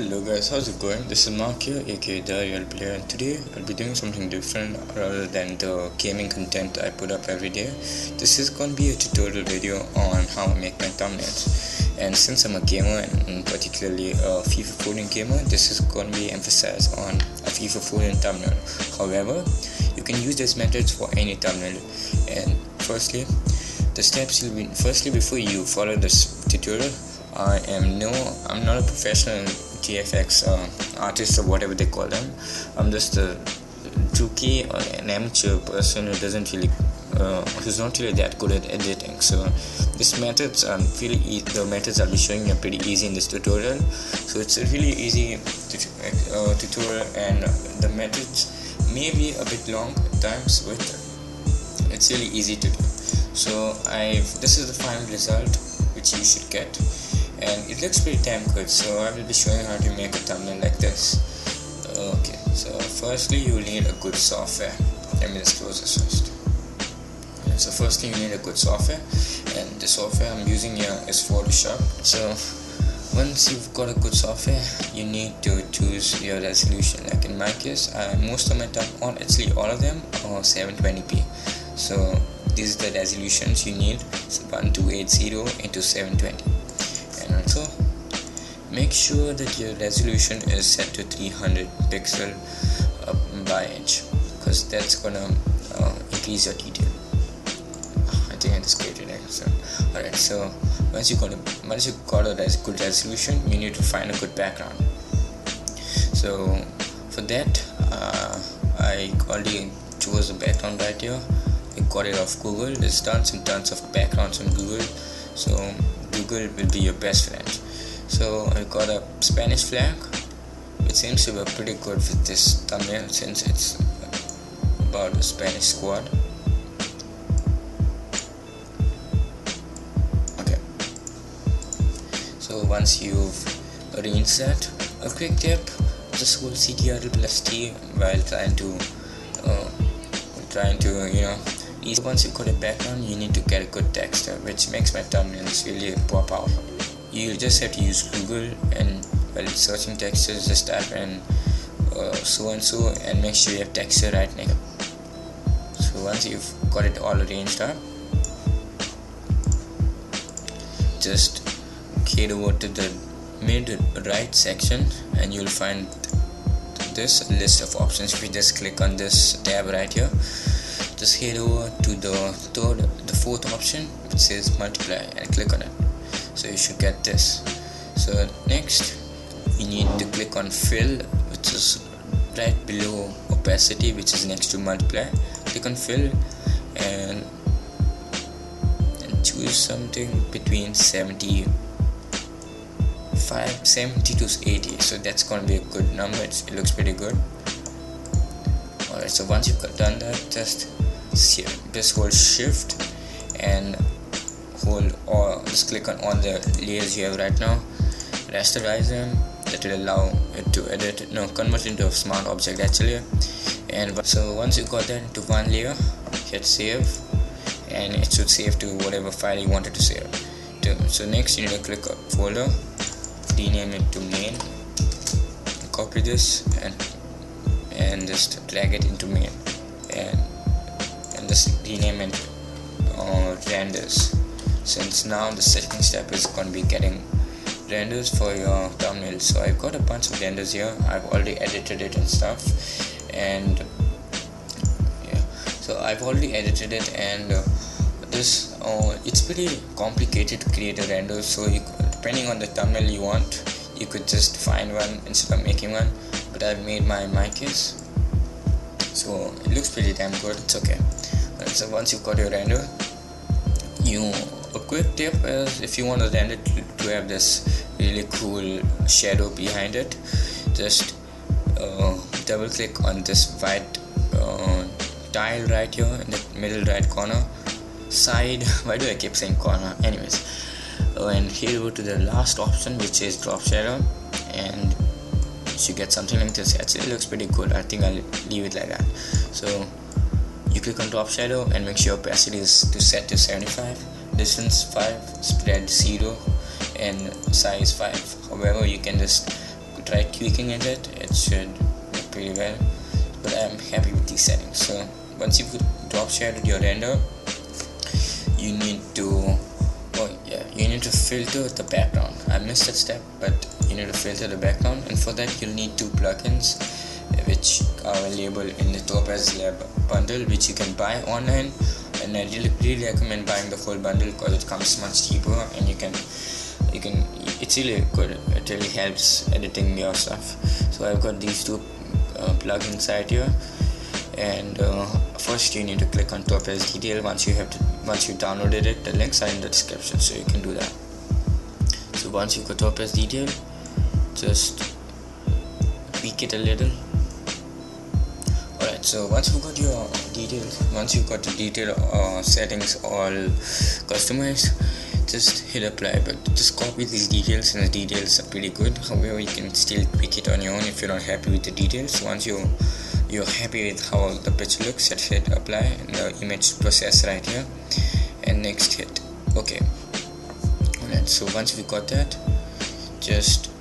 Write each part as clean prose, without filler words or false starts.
Hello guys, how's it going? This is Mark here, aka the Real Player, and today I'll be doing something different rather than the gaming content I put up every day. This is going to be a tutorial video on how I make my thumbnails. And since I'm a gamer, and particularly a FIFA 14 gamer, this is going to be emphasized on a FIFA 14 thumbnail. However, you can use these methods for any thumbnail. And firstly, the steps you'll be before you follow this tutorial, I'm not a professional TFX artist or whatever they call them. I'm just a rookie or an amateur person who's not really that good at editing. So these methods are the methods I'll be showing you are pretty easy in this tutorial. So it's a really easy tutorial, and the methods may be a bit long at times, but it's really easy to do. So this is the final result which you should get, and it looks pretty damn good. So I will be showing how to make a thumbnail like this. Okay, so firstly you will need a good software. Let me just close this first. So firstly you need a good software, and the software I'm using here is Photoshop. So once you've got a good software, you need to choose your resolution. Like in my case, most of my all of them are 720p. So these are the resolutions you need. So 1280 into 720. And also make sure that your resolution is set to 300 pixel by inch, because that's gonna increase your detail. I think I just created it. So alright, so once you got a good resolution, you need to find a good background. So for that, I already chose a background right here. I got it off Google. There's tons and tons of backgrounds on Google, so Google will be your best friend. So I got a Spanish flag. It seems to be pretty good with this thumbnail since it's about a Spanish squad. Okay, so once you've arranged that, a quick tip: just hold Ctrl+T while trying to once you got a background, you need to get a good texture, which makes my thumbnails really pop out. You just have to use Google, and while searching textures, just type in so and so, and make sure you have texture right next. So once you've got it all arranged up, just head over to the mid right section, and you'll find this list of options. If you just click on this tab right here, just head over to the fourth option which says multiply, and click on it. So you should get this. So next you need to click on fill, which is right below opacity, which is next to multiply. Click on fill and choose something between 70 to 80. So that's going to be a good number. It looks pretty good. Alright, so once you've done that, just hold shift and just click on all the layers you have right now, rasterize them. That will allow it to convert into a smart object actually. And so once you got that into one layer, hit save, and it should save to whatever file you wanted to save to. So next you need to click a folder, rename it to main, copy this and just drag it into main, and just rename it renders, since now the second step is going to be getting renders for your thumbnail. So I've got a bunch of renders here. I've already edited it and stuff, and yeah, so I've already edited it, and it's pretty complicated to create a render. So depending on the thumbnail you want, you could just find one instead of making one, but I've made mine in my case, so it looks pretty damn good. It's okay. So once you've got your render, a quick tip is, if you want the render to have this really cool shadow behind it, just double click on this white tile right here in the middle right corner side. Why do I keep saying corner? Anyways, and head over to the last option, which is drop shadow, and you get something like this. Actually, it looks pretty good. I think I'll leave it like that. So you click on drop shadow and make sure opacity is set to 75, distance 5, spread 0, and size 5. However, you can just try tweaking it should work pretty well, but I'm happy with these settings. So once you've drop shadowed your render, you need to filter the background. I missed that step, but you need to filter the background, and for that you'll need 2 plugins which are available in the Topaz Lab bundle, which you can buy online, and I really recommend buying the full bundle because it comes much cheaper, and you can it's really good. It really helps editing your stuff. So I've got these 2 plugins right here, and first you need to click on Topaz detail. Once you downloaded it, the links are in the description, so you can do that. So once you've got Topaz detail, just tweak it a little. Alright, so once you've got the detail settings all customized, just hit apply. But just copy these details, and the details are pretty good. However, you can still tweak it on your own if you're not happy with the details. Once you're happy with how the picture looks, just hit apply, and the image process right here, and next hit OK. Alright, so once we got that, just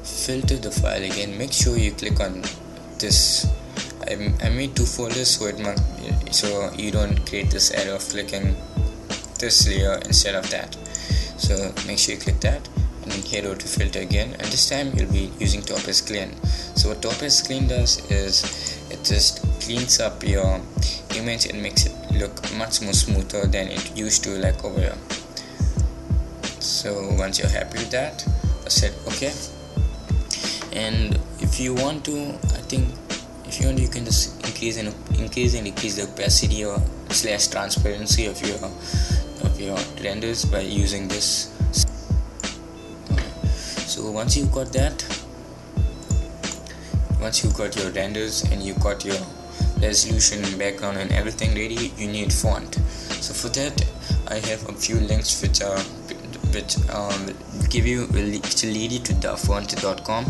filter the file again. Make sure you click on this. I made 2 folders so you don't create this error of clicking this layer instead of that. So make sure you click that, and then head over to filter again, and this time you'll be using Topaz Clean. So what Topaz Clean does is it just cleans up your image and makes it look much more smoother than it used to, like over here. So once you're happy with that, just hit OK. And if you want to, you can just increase and decrease the opacity or / transparency of your renders by using this. So once you've got your renders and you've got your resolution, background and everything ready, you need font. So for that, I have a few links which will lead you to dafont.com.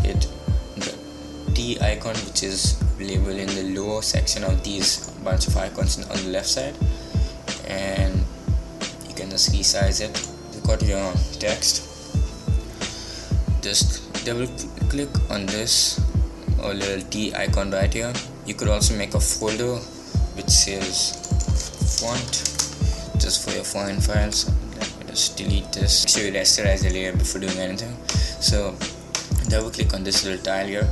The T icon, which is available in the lower section of these bunch of icons on the left side, and you can just resize it. You've got your text, just double click on this little T icon right here. You could also make a folder which says font, just for your font files. Let me just delete this. Make sure you rasterize the layer before doing anything. So double click on this little tile here,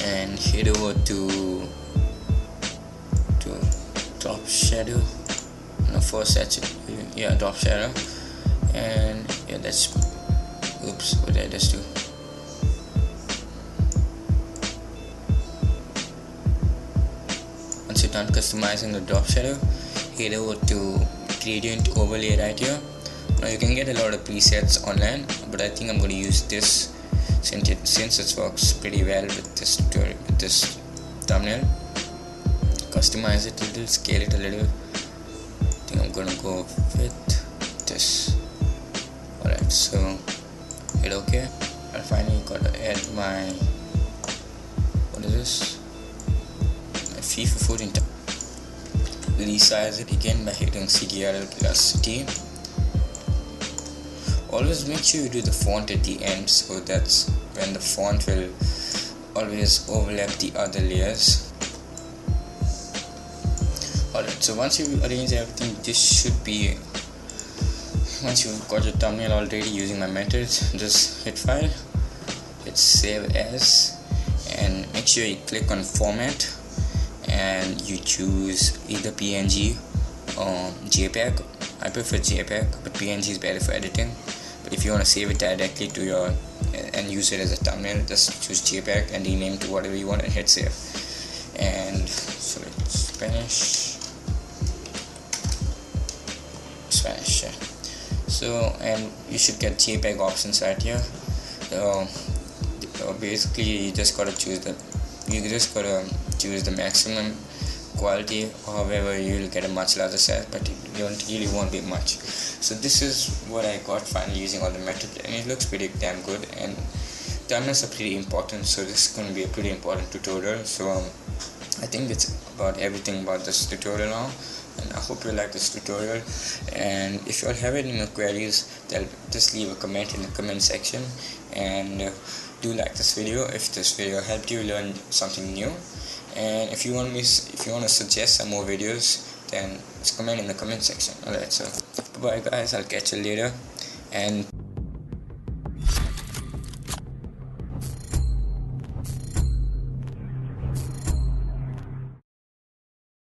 and head over to drop shadow. No, first drop shadow, and that's oops, what did I just do? Once you're done customizing the drop shadow, head over to gradient overlay right here. Now you can get a lot of presets online, but I think I'm going to use this since it works pretty well with this tutorial, with this thumbnail. Customize it a little, scale it a little. I think I'm gonna go with this. Alright, so hit OK. I finally gotta add my, what is this? My FIFA 14. Resize it again by hitting Ctrl+T. Always make sure you do the font at the end, so that's when the font will always overlap the other layers. Alright, so once you arrange everything, this should be, once you've got your thumbnail already using my methods, just hit file, hit save as, and make sure you click on format and you choose either PNG or JPEG. I prefer JPEG, but PNG is better for editing. But if you want to save it directly to your and use it as a thumbnail, just choose JPEG and rename to whatever you want and hit save. And so it's Spanish, yeah. So, and you should get JPEG options right here. Basically, you just gotta choose the maximum quality. However, you'll get a much larger size, but it really won't be much. So this is what I got finally using all the methods, and it looks pretty damn good. And thumbnails are pretty important, so this is going to be a pretty important tutorial. So I think that's about everything about this tutorial now. and I hope you like this tutorial. And if you all have any more queries, then just leave a comment in the comment section. And do like this video if this video helped you learn something new. And if you want to suggest some more videos, then just comment in the comment section. Alright, so bye bye guys, I'll catch you later. And